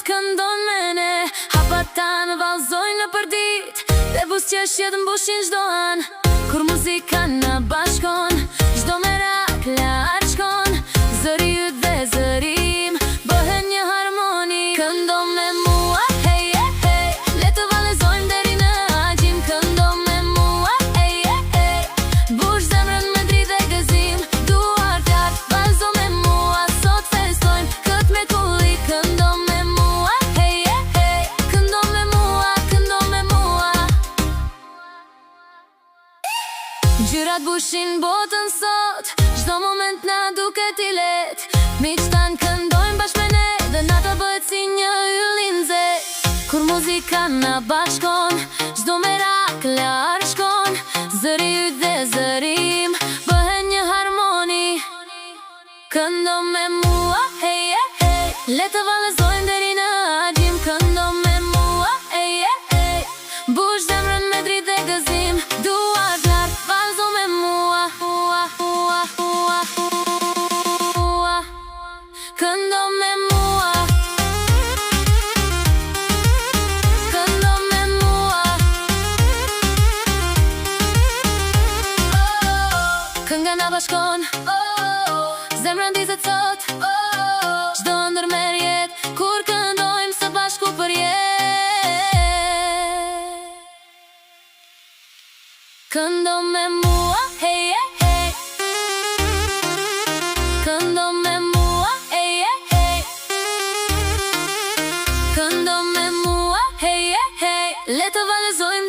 këndon me ne. Hapat tanë valzojnë në përdit, dhe buzëqeshjet mbushin çdo an. Kur muzika na bashkon, çdo merak lart shkon. Zëri yt dhe zëri im bëhen një harmoni. Këndo me mua, hey, hey, hey, le të vallëzojmë deri në agjim. Këndo me mua, hey, hey, hey, bush zemrën me dritë dhe gëzim. Duart lart, vallëzo me mua, sot festojmë kët me kulli. Këndo me mua, hey, hey, hey, këndo me mua, këndo me mua. Gjyrat bushin botën sot, çdo moment na duket i let. Miq tan këndojnë bashkë me ne, dhe nata bëhet si një yll i nxehtë. Kur muzika na bashkon, çdo merak lart shkon. Zëri yt dhe zëri im bëhen një harmoni. Këndo me mua, hey, hey, hey, le të vallëzojmë deri në agjim. Këndo me mua, hey, hey, hey, bush zemrën me dritë dhe gëzim. Duart lart, vallëzo me mua, mua, mua, mua, mua. Këndo me mua, këndo me mua. Kënga na bashkon, zemra ndizet sot. Çdo ndërmer jetë, kur këndojmë së bashku për jetë. Këndo me mua, hey, hey, hey, këndo me mua, hey, hey, hey, këndo me mua, hey, hey, hey, le të vallëzojmë